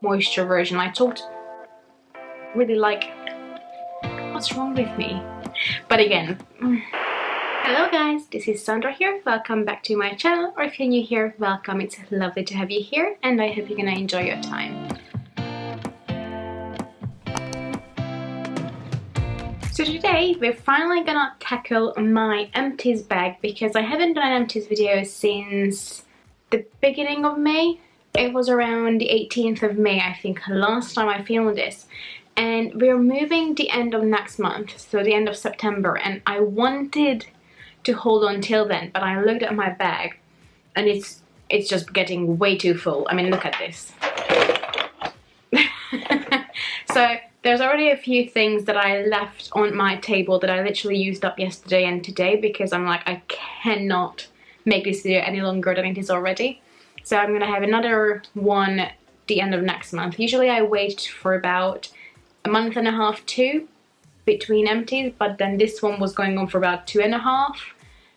moisture version. I talked really like, what's wrong with me? But again, hello guys, this is Sandra here. Welcome back to my channel, or if you're new here, welcome. It's lovely to have you here and I hope you're gonna enjoy your time. So today we're finally gonna tackle my empties bag because I haven't done an empties video since the beginning of May. It was around the 18th of May, I think, last time I filmed this. And we're moving the end of next month, so the end of September, and I wanted to hold on till then, but I looked at my bag and it's just getting way too full. I mean, look at this. So there's already a few things that I left on my table that I literally used up yesterday and today because I'm like, I cannot make this video any longer than it is already. So I'm gonna have another one the end of next month. Usually I wait for about a month and a half, two, between empties, but then this one was going on for about 2.5,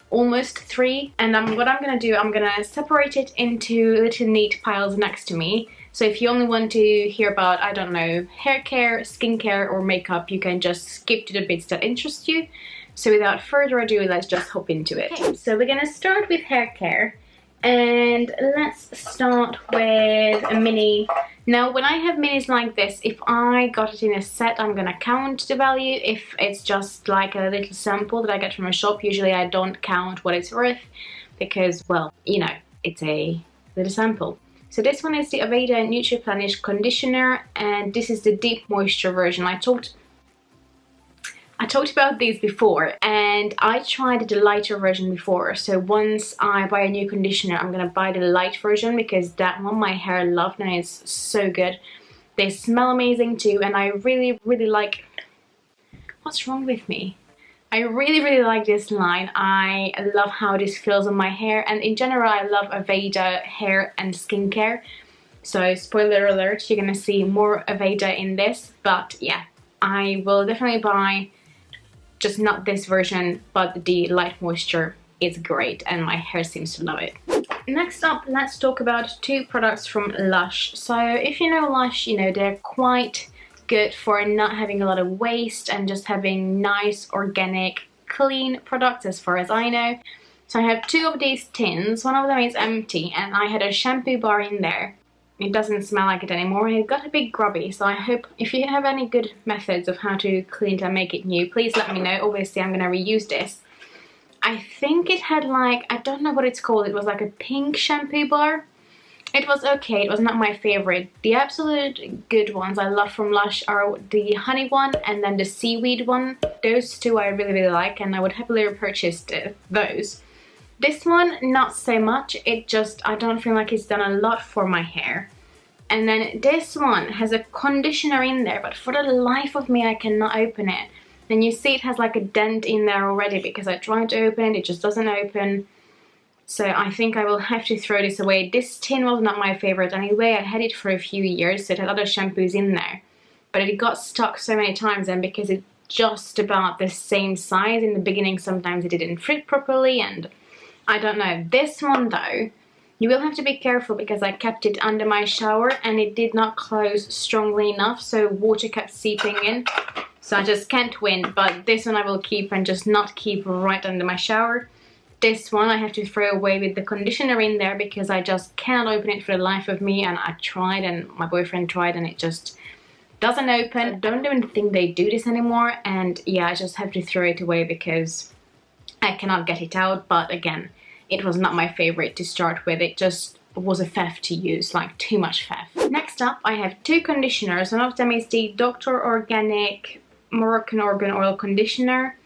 almost 3. And what I'm gonna do, I'm gonna separate it into little neat piles next to me. So if you only want to hear about, I don't know, hair care, skincare or makeup, you can just skip to the bits that interest you. So without further ado, let's just hop into it. Okay, so we're gonna start with hair care. And let's start with a mini. Now when I have minis like this, if I got it in a set, I'm gonna count the value. If it's just like a little sample that I get from a shop, usually I don't count what it's worth because, well, you know, it's a little sample. So this one is the Aveda Nutri-Plenish Conditioner, and this is the deep moisture version. I talked about these before, and I tried the lighter version before. So once I buy a new conditioner, I'm gonna buy the light version because that one my hair loved and it's so good. They smell amazing too, and I really like, what's wrong with me? I really like this line. I love how this feels on my hair, and in general I love Aveda hair and skincare. So spoiler alert, you're gonna see more Aveda in this, but yeah, I will definitely buy just not this version, but the light moisture is great and my hair seems to love it. Next up, let's talk about two products from Lush. So if you know Lush, you know they're quite good for not having a lot of waste and just having nice, organic, clean products as far as I know. So I have two of these tins. One of them is empty and I had a shampoo bar in there. It doesn't smell like it anymore. It got a bit grubby, so I hope if you have any good methods of how to clean it and make it new, please let me know. Obviously I'm gonna reuse this. I think it had like, I don't know what it's called, it was like a pink shampoo bar. It was okay, it was not my favorite. The absolute good ones I love from Lush are the honey one and then the seaweed one. Those two I really like and I would happily repurchase those. This one, not so much. It just, I don't feel like it's done a lot for my hair. And then this one has a conditioner in there, but for the life of me I cannot open it. And you see it has like a dent in there already because I tried to open it, it just doesn't open. So I think I will have to throw this away. This tin was not my favorite anyway. I had it for a few years, so it had other shampoos in there. But it got stuck so many times, and because it's just about the same size in the beginning, sometimes it didn't fit properly and I don't know. This one though, you will have to be careful because I kept it under my shower and it did not close strongly enough, so water kept seeping in. So I just can't win, but this one I will keep and just not keep right under my shower. This one I have to throw away with the conditioner in there because I just cannot open it for the life of me, and I tried and my boyfriend tried and it just doesn't open. I don't even think they do this anymore, and yeah, I just have to throw it away because I cannot get it out. But again, it was not my favorite to start with. It just was a faff to use, like too much faff. Next up, I have two conditioners. One of them is the Dr. Organic Moroccan Argan Oil Conditioner.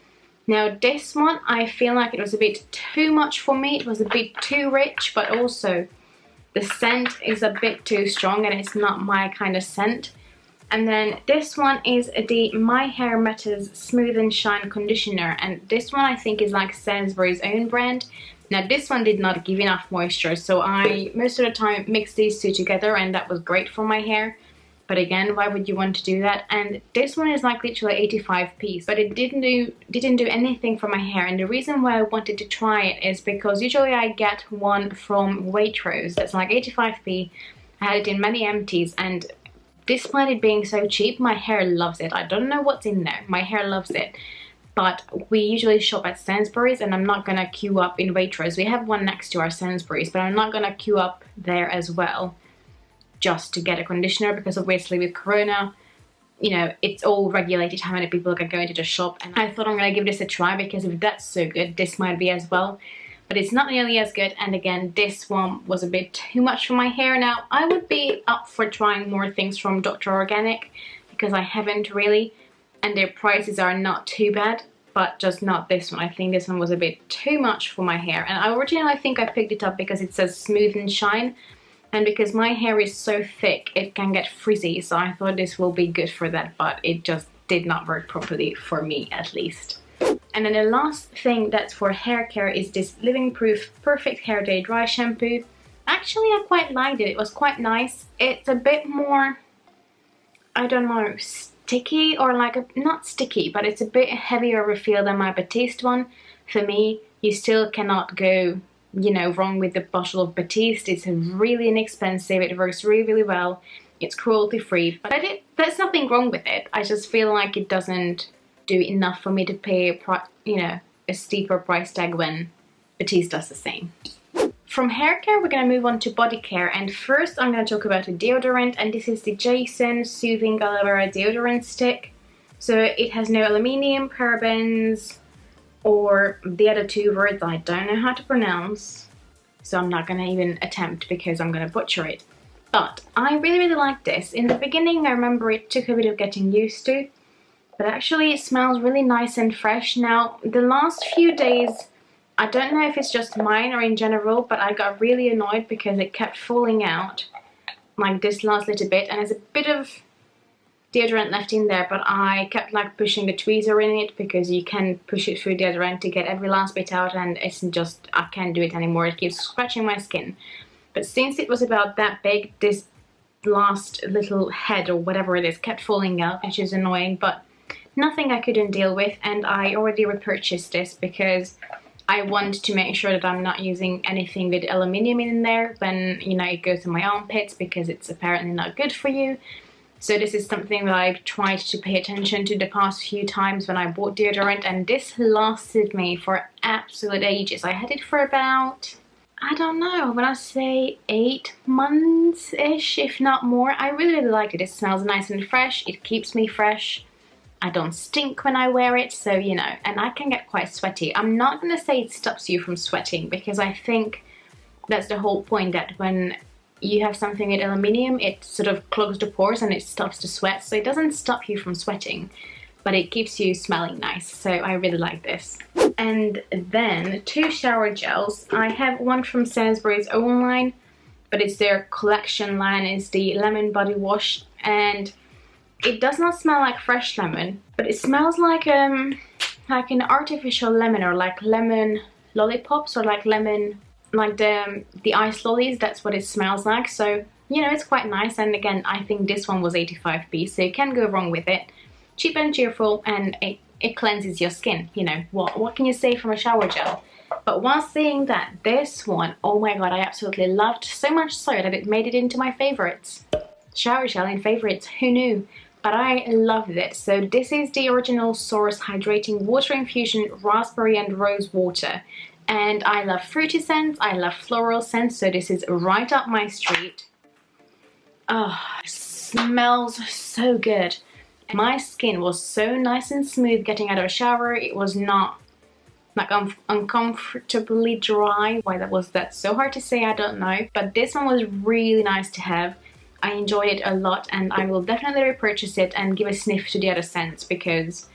Now this one, I feel like it was a bit too much for me. It was a bit too rich, but also the scent is a bit too strong and it's not my kind of scent. And then this one is the My Hair Matters Smooth and Shine Conditioner, and this one I think is like Sainsbury's own brand. Now this one did not give enough moisture, so I most of the time mixed these two together and that was great for my hair. But again, why would you want to do that? And this one is like literally 85p, but it didn't do anything for my hair. And the reason why I wanted to try it is because usually I get one from Waitrose that's like 85p. I had it in many empties, and despite it being so cheap, my hair loves it. I don't know what's in there. My hair loves it. But we usually shop at Sainsbury's, and I'm not gonna queue up in Waitrose. We have one next to our Sainsbury's, but I'm not gonna queue up there as well just to get a conditioner, because obviously with Corona, you know, it's all regulated how many people can go into the shop, and I thought I'm gonna give this a try, because if that's so good, this might be as well. But it's not nearly as good, and again, this one was a bit too much for my hair. Now, I would be up for trying more things from Dr. Organic, because I haven't really, and their prices are not too bad, but just not this one. I think this one was a bit too much for my hair, and I think I picked it up because it says smooth and shine, and because my hair is so thick it can get frizzy, so I thought this will be good for that, but it just did not work properly for me, at least. And then the last thing that's for hair care is this Living Proof Perfect Hair Day Dry Shampoo. Actually, I quite liked it. It was quite nice. It's a bit more, I don't know, sticky, or like not sticky, but it's a bit heavier refill than my Batiste one. For me, you still cannot go, you know, wrong with the bottle of Batiste. It's really inexpensive. It works really, really well. It's cruelty free, but there's nothing wrong with it. I just feel like it doesn't do enough for me to pay a steeper price tag when Batiste does the same. From hair care, we're going to move on to body care, and first I'm going to talk about a deodorant, and this is the Jason Soothing Aloe Vera Deodorant Stick. So it has no aluminium, parabens, or the other two words I don't know how to pronounce, so I'm not going to even attempt because I'm going to butcher it. But I really, really like this. In the beginning, I remember it took a bit of getting used to, but actually it smells really nice and fresh. Now, the last few days, I don't know if it's just mine or in general, but I got really annoyed because it kept falling out like this last little bit, and there's a bit of deodorant left in there, but I kept like pushing the tweezer in it, because you can push it through deodorant to get every last bit out, and it's just, I can't do it anymore. It keeps scratching my skin. But since it was about that big, this last little head or whatever it is kept falling out, which is annoying, but nothing I couldn't deal with, and I already repurchased this because I want to make sure that I'm not using anything with aluminium in there when, you know, it goes in my armpits, because it's apparently not good for you. So this is something that I've tried to pay attention to the past few times when I bought deodorant, and this lasted me for absolute ages. I had it for about, I don't know, I'm gonna say 8 months-ish, if not more. I really, really like it. It smells nice and fresh. It keeps me fresh. I don't stink when I wear it, so, you know, and I can get quite sweaty. I'm not gonna say it stops you from sweating, because I think that's the whole point, that when you have something with aluminium, it sort of clogs the pores and it stops the sweat, so it doesn't stop you from sweating, but it keeps you smelling nice, so I really like this. And then 2 shower gels. I have one from Sainsbury's own line, but it's their collection line. It's the lemon body wash, and it does not smell like fresh lemon, but it smells like an artificial lemon, or like lemon lollipops, or like lemon, like the ice lollies. That's what it smells like. So, you know, it's quite nice. And again, I think this one was 85p, so you can't go wrong with it. Cheap and cheerful, and it cleanses your skin. You know, what can you say from a shower gel? But while saying that, this one, oh my god, I absolutely loved, so much so that it made it into my favorites. Shower gel in favorites, who knew? But I loved it. So this is the Original Source Hydrating Water Infusion Raspberry and Rose Water. And I love fruity scents, I love floral scents, so this is right up my street. Oh, it smells so good. My skin was so nice and smooth getting out of a shower. It was not like uncomfortably dry. Why that's so hard to say, I don't know. But this one was really nice to have. I enjoyed it a lot, and I will definitely repurchase it and give a sniff to the other scents, because,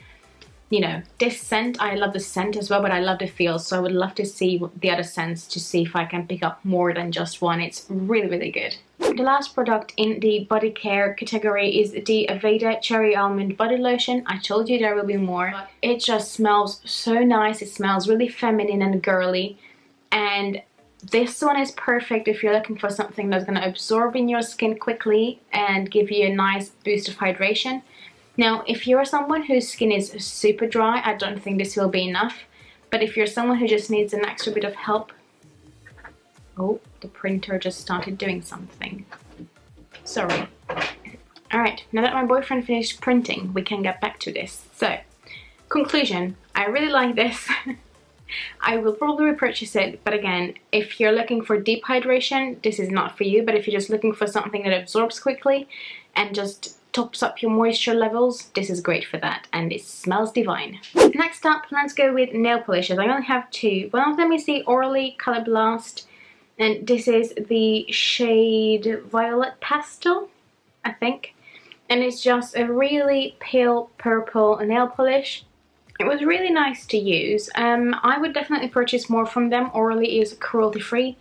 you know, this scent, I love the scent as well, but I love the feel, so I would love to see the other scents to see if I can pick up more than just one. It's really, really good. The last product in the body care category is the Aveda Cherry Almond Body Lotion. I told you there will be more, but it just smells so nice. It smells really feminine and girly, and this one is perfect if you're looking for something that's going to absorb in your skin quickly and give you a nice boost of hydration. Now, if you're someone whose skin is super dry, I don't think this will be enough. But if you're someone who just needs an extra bit of help... Oh, the printer just started doing something. Sorry. Alright, now that my boyfriend finished printing, we can get back to this. So, conclusion, I really like this. I will probably repurchase it, but again, if you're looking for deep hydration, this is not for you. But if you're just looking for something that absorbs quickly and just tops up your moisture levels, this is great for that, and it smells divine. Next up, let's go with nail polishes. I only have two. One of them is the Orly Color Blast, and this is the shade Violet Pastel, I think. And it's just a really pale purple nail polish. It was really nice to use. I would definitely purchase more from them. Orly is cruelty free.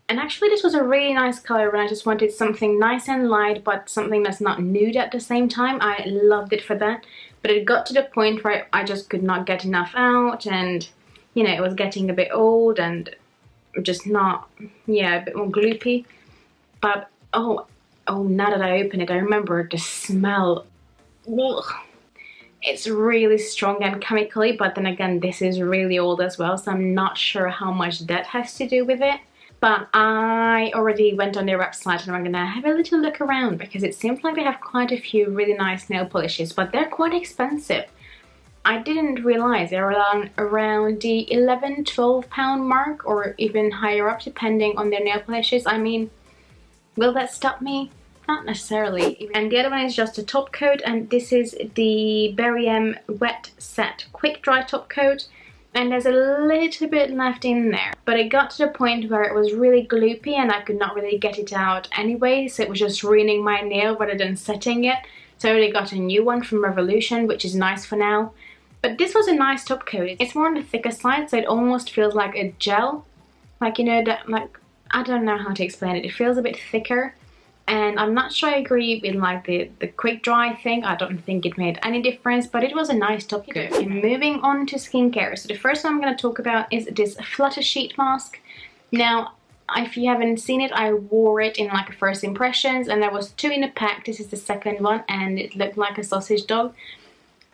And actually this was a really nice color when I just wanted something nice and light, but something that's not nude at the same time. I loved it for that. But it got to the point where I just could not get enough out, and you know, it was getting a bit old and just not, yeah, a bit more gloopy. But oh, now that I open it, I remember the smell. Ugh. It's really strong and chemically, but then again, this is really old as well, so I'm not sure how much that has to do with it. But I already went on their website and I'm gonna have a little look around, because it seems like they have quite a few really nice nail polishes, but they're quite expensive. I didn't realize they're around the £11–12 mark, or even higher up depending on their nail polishes. I mean, will that stop me? Not necessarily. And the other one is just a top coat, and this is the Berry M Wet Set Quick Dry Top Coat, and there's a little bit left in there, but it got to the point where it was really gloopy and I could not really get it out anyway, so it was just ruining my nail rather than setting it. So I already got a new one from Revolution, which is nice for now. But this was a nice top coat. It's more on the thicker side, so it almost feels like a gel, like, you know, that, like, I don't know how to explain it. It feels a bit thicker. And I'm not sure I agree with like the quick dry thing. I don't think it made any difference, but it was a nice top coat. Okay, moving on to skincare. So the first one I'm going to talk about is this Flutter Sheet Mask. Now, if you haven't seen it, I wore it in like a first impressions, and there was two in a pack. This is the second one, and it looked like a sausage dog.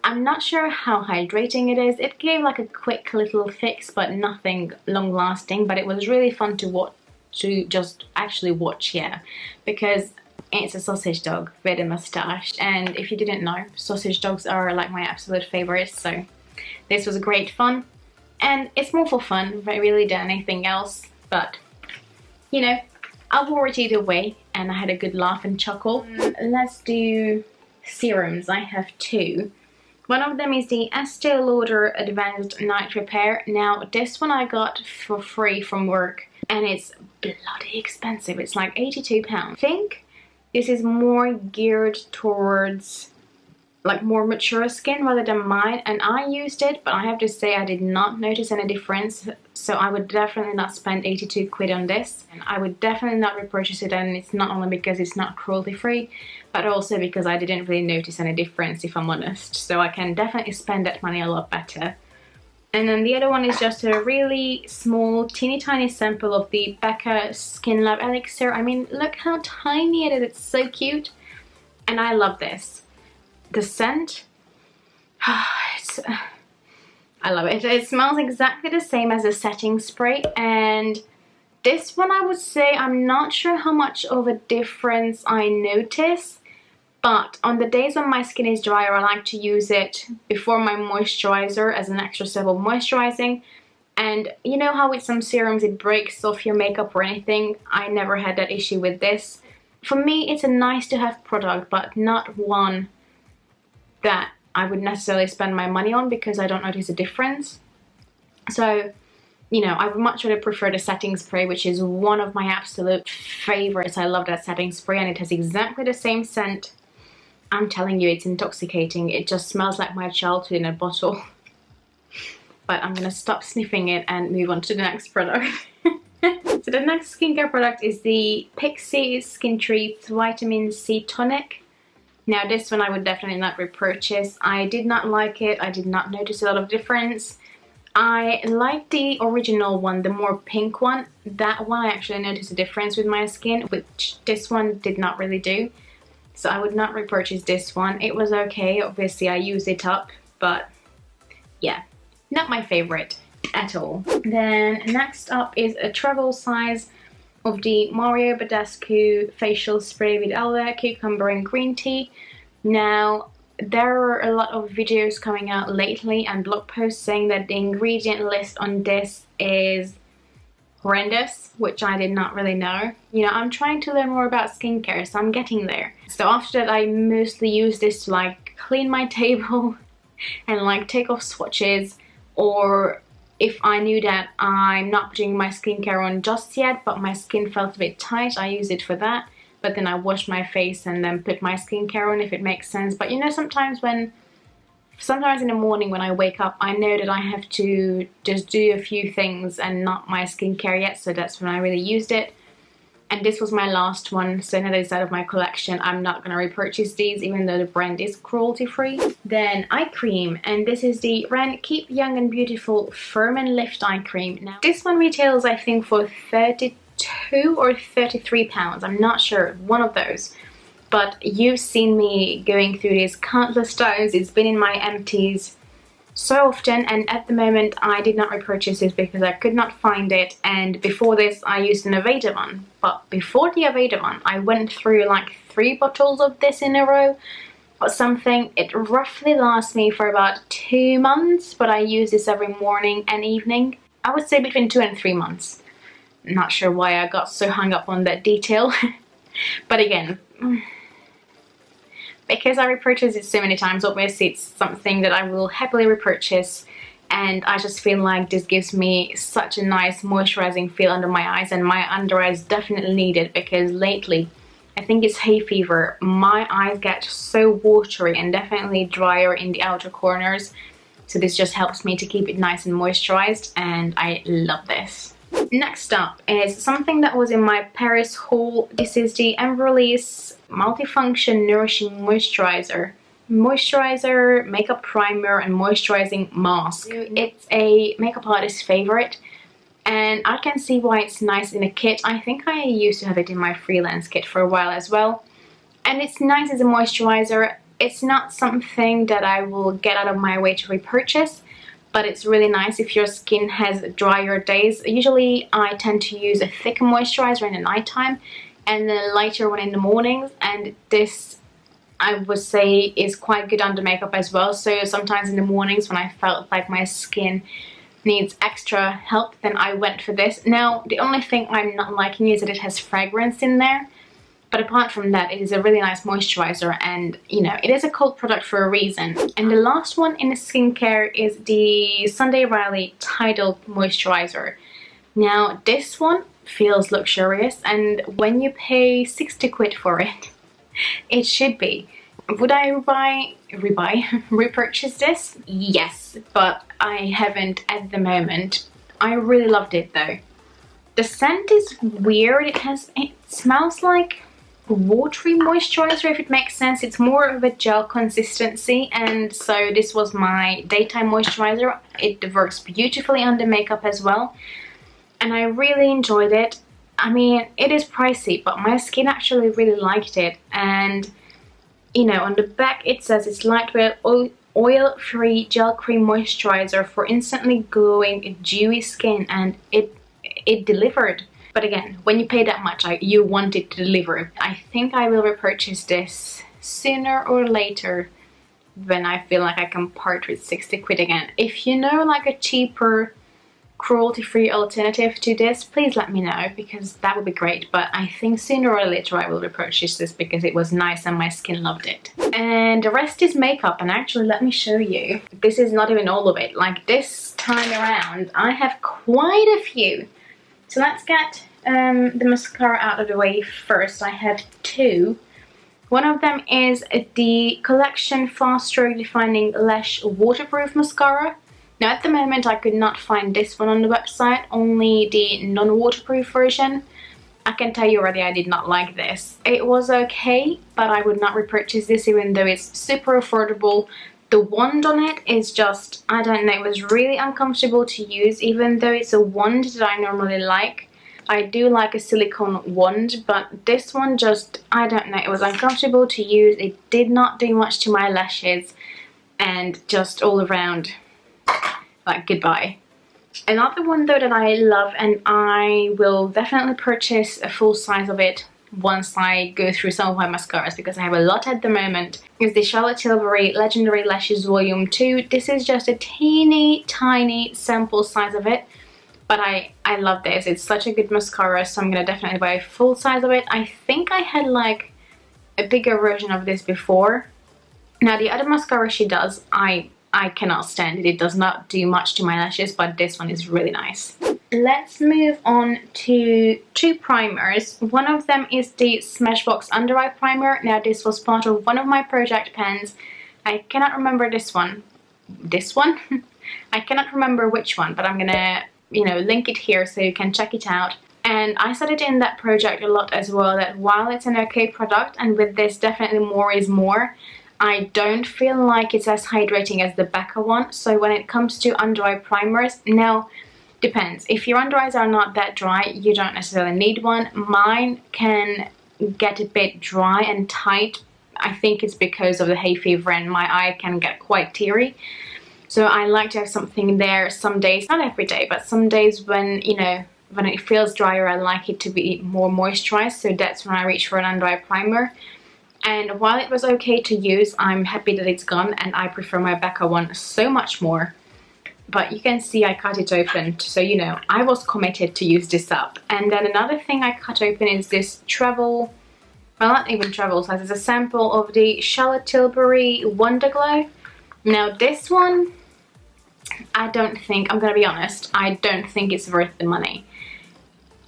I'm not sure how hydrating it is. It gave like a quick little fix, but nothing long lasting. But it was really fun to watch. To just actually watch, yeah, because it's a sausage dog with a mustache, and if you didn't know, sausage dogs are like my absolute favorites, so this was great fun, and it's more for fun really than anything else, but you know, I wore it either way and I had a good laugh and chuckle. Let's do serums. I have two. One of them is the Estée Lauder Advanced Night Repair. Now this one I got for free from work, and it's bloody expensive. It's like £82. I think this is more geared towards like more mature skin rather than mine, and I used it, but I have to say I did not notice any difference, so I would definitely not spend 82 quid on this, and I would definitely not repurchase it. And it's not only because it's not cruelty free, but also because I didn't really notice any difference, if I'm honest, so I can definitely spend that money a lot better. And then the other one is just a really small, teeny tiny sample of the Becca Skin Lab Elixir. I mean, look how tiny it is, it's so cute. And I love this. The scent, I love it. It smells exactly the same as a setting spray. And this one, I would say, I'm not sure how much of a difference I notice. But on the days when my skin is drier, I like to use it before my moisturizer as an extra step of moisturizing. And you know how with some serums it breaks off your makeup or anything? I never had that issue with this. For me, it's a nice to have product, but not one that I would necessarily spend my money on because I don't notice a difference. So, you know, I would much rather prefer the setting spray, which is one of my absolute favorites. I love that setting spray, and it has exactly the same scent. I'm telling you, it's intoxicating. It just smells like my childhood in a bottle. But I'm gonna stop sniffing it and move on to the next product. So the next skincare product is the Pixi Skin Treats Vitamin C Tonic. Now this one I would definitely not repurchase. I did not like it. I did not notice a lot of difference. I like the original one, the more pink one. That one I actually noticed a difference with my skin, which this one did not really do. So I would not repurchase this one. It was okay, obviously I used it up, but yeah, not my favorite at all. Then next up is a travel size of the Mario Badescu facial spray with aloe, cucumber and green tea. Now, there are a lot of videos coming out lately and blog posts saying that the ingredient list on this is horrendous, which I did not really know. You know, I'm trying to learn more about skincare, so I'm getting there. So after that, I mostly use this to like clean my table and like take off swatches, or if I knew that I'm not putting my skincare on just yet but my skin felt a bit tight, I use it for that. But then I wash my face and then put my skincare on if it makes sense. But you know, sometimes in the morning when I wake up, I know that I have to just do a few things and not my skincare yet, so that's when I really used it. And this was my last one, so now that it's out of my collection, I'm not going to repurchase these, even though the brand is cruelty-free. Then eye cream, and this is the brand Keep Young and Beautiful Firm and Lift Eye Cream. Now, this one retails, I think, for 32 or 33 pounds. I'm not sure, one of those. But you've seen me going through this countless times. It's been in my empties so often, and at the moment I did not repurchase this because I could not find it. And before this I used an Aveda one, but before the Aveda one I went through like 3 bottles of this in a row or something. It roughly lasts me for about 2 months, but I use this every morning and evening. I would say between 2 and 3 months. Not sure why I got so hung up on that detail. But again, because I repurchased it so many times, obviously it's something that I will happily repurchase, and I just feel like this gives me such a nice moisturizing feel under my eyes, and my under eyes definitely need it because lately, I think it's hay fever, my eyes get so watery and definitely drier in the outer corners, so this just helps me to keep it nice and moisturized, and I love this. Next up is something that was in my Paris haul. This is the Embryolisse Multifunction Nourishing Moisturizer. Makeup primer and moisturizing mask. It's a makeup artist's favorite, and I can see why it's nice in a kit. I think I used to have it in my freelance kit for a while as well. And it's nice as a moisturizer. It's not something that I will get out of my way to repurchase, but it's really nice if your skin has drier days. Usually I tend to use a thicker moisturizer in the nighttime and then a lighter one in the mornings, and this I would say is quite good under makeup as well. So sometimes in the mornings when I felt like my skin needs extra help, then I went for this. Now the only thing I'm not liking is that it has fragrance in there. But apart from that, it is a really nice moisturizer, and you know, it is a cult product for a reason. And the last one in the skincare is the Sunday Riley Tidal Moisturizer. Now this one feels luxurious, and when you pay 60 quid for it, it should be. Would I repurchase this? Yes, but I haven't at the moment. I really loved it though. The scent is weird. It smells like watery moisturizer, if it makes sense. It's more of a gel consistency, and so this was my daytime moisturizer. It works beautifully under makeup as well, and I really enjoyed it. I mean, it is pricey, but my skin actually really liked it. And you know, on the back it says it's lightweight oil-free gel cream moisturizer for instantly glowing dewy skin, and it delivered. But again, when you pay that much, you want it to deliver. I think I will repurchase this sooner or later when I feel like I can part with 60 quid again. If you know like a cheaper, cruelty-free alternative to this, please let me know, because that would be great. But I think sooner or later I will repurchase this because it was nice and my skin loved it. And the rest is makeup, and actually let me show you. This is not even all of it. Like this time around, I have quite a few. So let's get the mascara out of the way first. I have 2. One of them is the Collection Fast Stroke Defining Lash Waterproof Mascara. Now at the moment I could not find this one on the website, only the non-waterproof version. I can tell you already I did not like this. It was okay, but I would not repurchase this even though it's super affordable. The wand on it is just, I don't know, it was really uncomfortable to use, even though it's a wand that I normally like. I do like a silicone wand, but this one just, I don't know, it was uncomfortable to use. It did not do much to my lashes, and just all around, like, goodbye. Another one though that I love, and I will definitely purchase a full size of it once I go through some of my mascaras, because I have a lot at the moment, is the Charlotte Tilbury Legendary Lashes Volume 2. This is just a teeny tiny sample size of it, but I love this. It's such a good mascara, so I'm gonna definitely buy a full size of it. I think I had like a bigger version of this before. Now the other mascara she does, I cannot stand it. It does not do much to my lashes, but this one is really nice. Let's move on to two primers. One of them is the Smashbox Under Eye Primer. Now this was part of one of my project pens. I cannot remember this one. This one? I cannot remember which one, but I'm gonna, you know, link it here so you can check it out. And I said it in that project a lot as well, that while it's an okay product, and with this definitely more is more, I don't feel like it's as hydrating as the Becca one. So when it comes to under eye primers, now depends. If your under eyes are not that dry, you don't necessarily need one. Mine can get a bit dry and tight. I think it's because of the hay fever and my eye can get quite teary. So I like to have something there some days, not every day, but some days when, you know, when it feels drier, I like it to be more moisturized. So that's when I reach for an under eye primer. And while it was okay to use, I'm happy that it's gone, and I prefer my Becca one so much more. But you can see I cut it open, so you know, I was committed to use this up. And then another thing I cut open is this travel, well, not even travel size, it's a sample of the Charlotte Tilbury Wonder Glow. Now this one, I don't think, I'm gonna be honest, I don't think it's worth the money.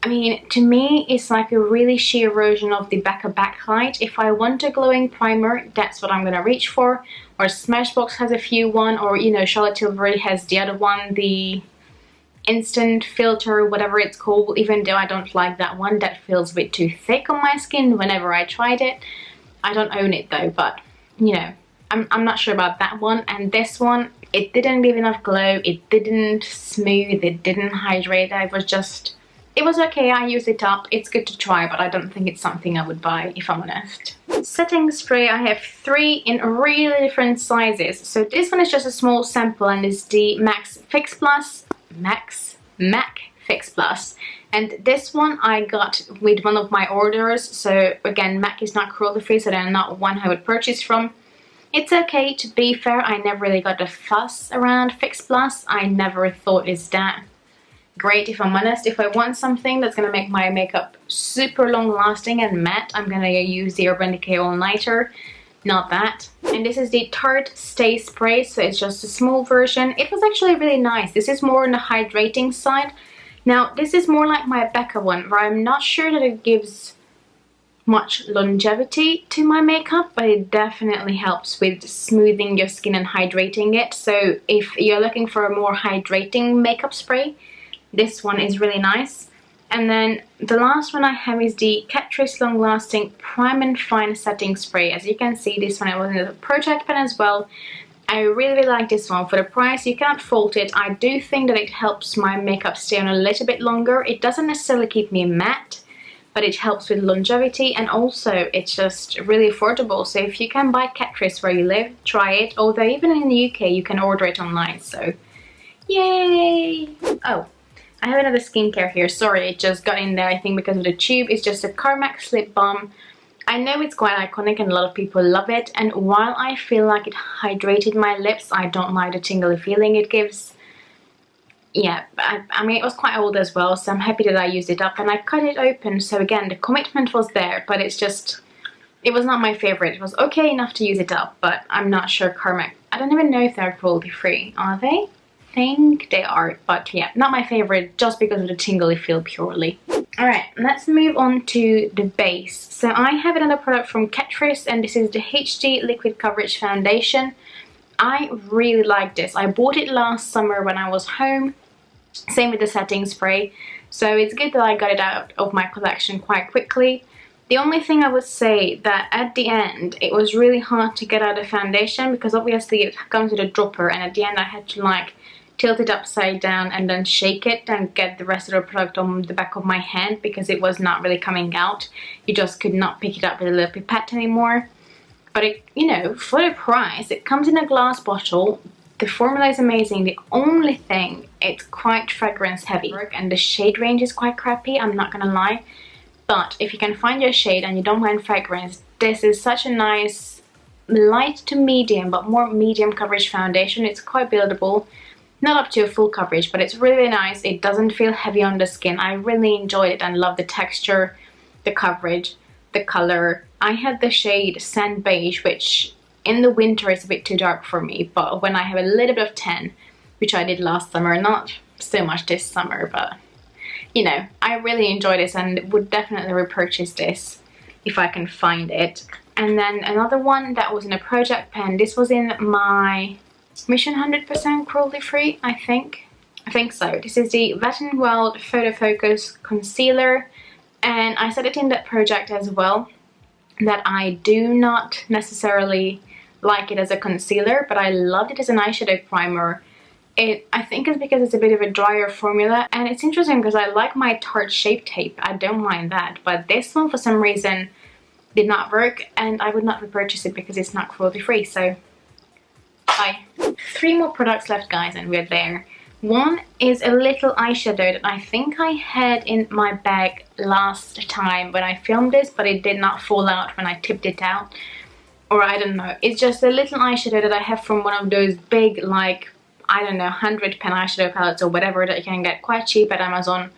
I mean, to me, it's like a really sheer version of the Becca Backlight. If I want a glowing primer, that's what I'm gonna reach for. Or Smashbox has a few one, or you know, Charlotte Tilbury has the other one, the instant filter, whatever it's called. Even though I don't like that one, that feels a bit too thick on my skin whenever I tried it. I don't own it though, but you know, I'm not sure about that one. And this one, it didn't give enough glow, it didn't smooth, it didn't hydrate. It was okay, I used it up, it's good to try, but I don't think it's something I would buy, if I'm honest. Setting spray, I have 3 in really different sizes. So this one is just a small sample, and it's the MAC Fix Plus. And this one I got with one of my orders. So again, MAC is not cruelty free, so they're not one I would purchase from. It's okay, to be fair, I never really got a fuss around Fix Plus. I never thought it's that great, if I'm honest. If I want something that's gonna make my makeup super long lasting and matte, I'm gonna use the Urban Decay All Nighter, not that. And this is the Tarte Stay Spray, so it's just a small version. It was actually really nice. This is more on the hydrating side. Now this is more like my Becca one, where I'm not sure that it gives much longevity to my makeup, but it definitely helps with smoothing your skin and hydrating it. So if you're looking for a more hydrating makeup spray, this one is really nice. And then the last one I have is the Catrice Long Lasting Prime and Fine Setting Spray. As you can see, this one I was in the project pen as well. I really like this one. For the price, you can't fault it. I do think that it helps my makeup stay on a little bit longer. It doesn't necessarily keep me matte, but it helps with longevity, and also it's just really affordable. So if you can buy Catrice where you live, try it. Although even in the UK you can order it online, so yay! Oh, I have another skincare here. Sorry, it just got in there, I think because of the tube. It's just a Carmex lip balm. I know it's quite iconic and a lot of people love it, and while I feel like it hydrated my lips, I don't like the tingly feeling it gives. Yeah, I mean, it was quite old as well, so I'm happy that I used it up, and I cut it open. So again, the commitment was there, but it's just, it was not my favorite. It was okay enough to use it up, but I'm not sure Carmex, I don't even know if they're cruelty free, are they? Think they are, but yeah, not my favorite, just because of the tingly feel purely. Alright, let's move on to the base. So I have another product from Catrice, and this is the HD Liquid Coverage Foundation. I really like this. I bought it last summer when I was home. Same with the setting spray. So it's good that I got it out of my collection quite quickly. The only thing I would say that at the end, it was really hard to get out the foundation, because obviously it comes with a dropper, and at the end I had to like tilt it upside down and then shake it and get the rest of the product on the back of my hand, because it was not really coming out. You just could not pick it up with a little pipette anymore. But it, you know, for the price, it comes in a glass bottle. The formula is amazing. The only thing, it's quite fragrance heavy and the shade range is quite crappy, I'm not gonna lie. But if you can find your shade and you don't mind fragrance, this is such a nice light to medium, but more medium coverage foundation. It's quite buildable, not up to a full coverage, but it's really nice. It doesn't feel heavy on the skin. I really enjoyed it and love the texture, the coverage, the color. I had the shade Sand Beige, which in the winter is a bit too dark for me, but when I have a little bit of tan, which I did last summer, not so much this summer, but you know, I really enjoy this and would definitely repurchase this if I can find it. And then another one that was in a project pen. This was in my Mission 100% cruelty free, I think so. This is the Wet n Wild Photo Focus Concealer, and I said it in that project as well that I do not necessarily like it as a concealer, but I loved it as an eyeshadow primer. I think it's because it's a bit of a drier formula, and it's interesting because I like my Tarte Shape Tape. I don't mind that, but this one for some reason did not work, and I would not repurchase it because it's not cruelty free, so bye. 3 more products left, guys, and we're there. One is a little eyeshadow that I think I had in my bag last time when I filmed this, but it did not fall out when I tipped it out. Or I don't know. It's just a little eyeshadow that I have from one of those big, like, I don't know, 100 pen eyeshadow palettes or whatever that you can get quite cheap at Amazon.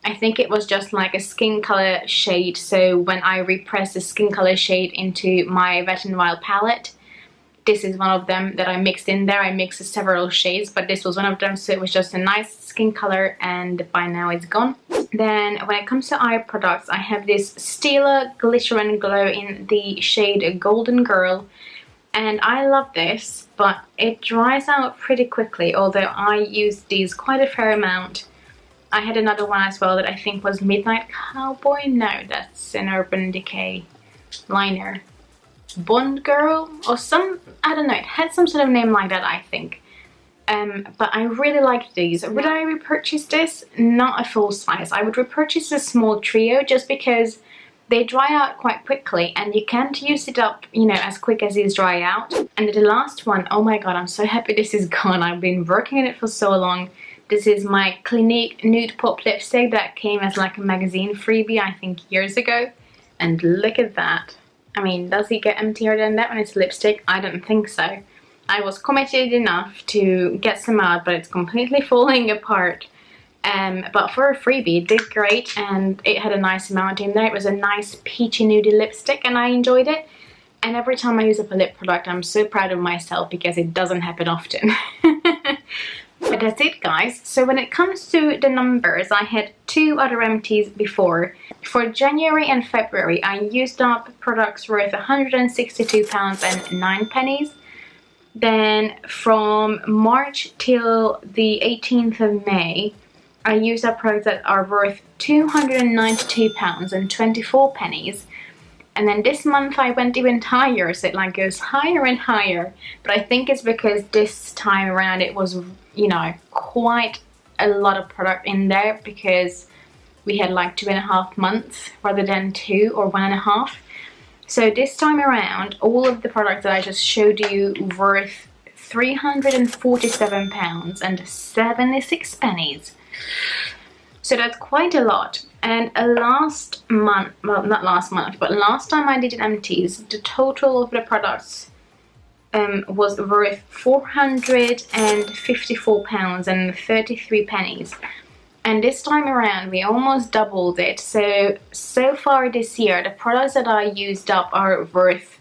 I think it was just like a skin color shade, so when I repressed the skin color shade into my Wet n Wild palette, this is one of them that I mixed in there. I mixed several shades, but this was one of them, so it was just a nice skin color, and by now it's gone. Then when it comes to eye products, I have this Stila Glitter and Glow in the shade Golden Girl, and I love this, but it dries out pretty quickly, although I used these quite a fair amount. I had another one as well that I think was Midnight Cowboy. No, that's an Urban Decay liner. Bond Girl or some, I don't know, it had some sort of name like that, I think. But I really liked these. Would I repurchase this? Not a full size. I would repurchase a small trio just because they dry out quite quickly and you can't use it up, you know, as quick as these dry out. And the last one, oh my god, I'm so happy this is gone. I've been working on it for so long. This is my Clinique Nude Pop lipstick that came as like a magazine freebie, I think years ago. And look at that. I mean, does it get emptier than that when it's lipstick? I don't think so. I was committed enough to get some out, but it's completely falling apart. But for a freebie, it did great, and it had a nice amount in there. It was a nice peachy nudie lipstick, and I enjoyed it. And every time I use up a lip product, I'm so proud of myself because it doesn't happen often. But that's it, guys. So when it comes to the numbers, I had 2 other empties before. For January and February, I used up products worth £162.09. Then from March till the 18th of May, I used up products that are worth £292.24. And then this month I went even higher, so it like goes higher and higher. But I think it's because this time around it was, you know, quite a lot of product in there because we had like 2.5 months rather than 2 or 1.5. So this time around, all of the products that I just showed you worth £347.76. So that's quite a lot. And last month, well, not last month, but last time I did an empties, the total of the products was worth £454.33. And this time around, we almost doubled it. So far this year, the products that I used up are worth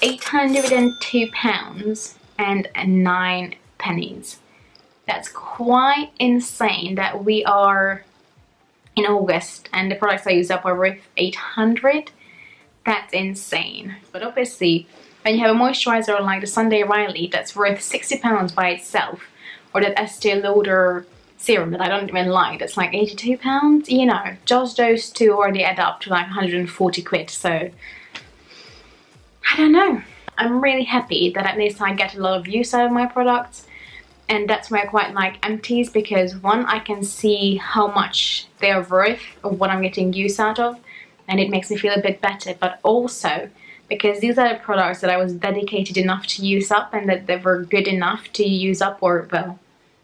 £802.09. That's quite insane that we are in August and the products I used up are worth £800. That's insane. But obviously, when you have a moisturizer like the Sunday Riley that's worth £60 by itself, or that Estée Lauder serum that I don't even like, that's like £82, you know, just those two already add up to like 140 quid, so I don't know. I'm really happy that at least I get a lot of use out of my products, and that's why I quite like empties, because one, I can see how much they're worth or what I'm getting use out of, and it makes me feel a bit better, but also because these are the products that I was dedicated enough to use up, and that they were good enough to use up, or well,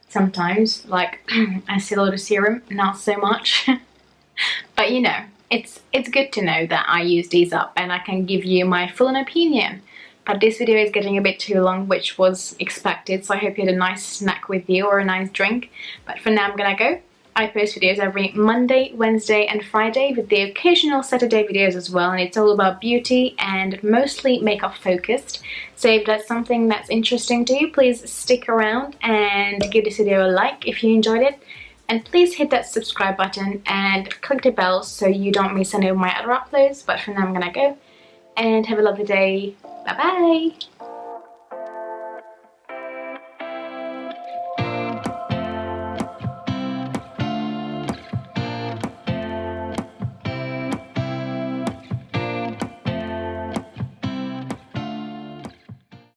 sometimes, like Estée Lauder serum, not so much. But you know, it's good to know that I use these up and I can give you my full opinion. But this video is getting a bit too long, which was expected, so I hope you had a nice snack with you or a nice drink. But for now I'm gonna go. I post videos every Monday, Wednesday and Friday, with the occasional Saturday videos as well, and it's all about beauty and mostly makeup focused. So if that's something that's interesting to you, please stick around and give this video a like if you enjoyed it. And please hit that subscribe button and click the bell so you don't miss any of my other uploads. But for now I'm gonna go, and have a lovely day. Bye bye!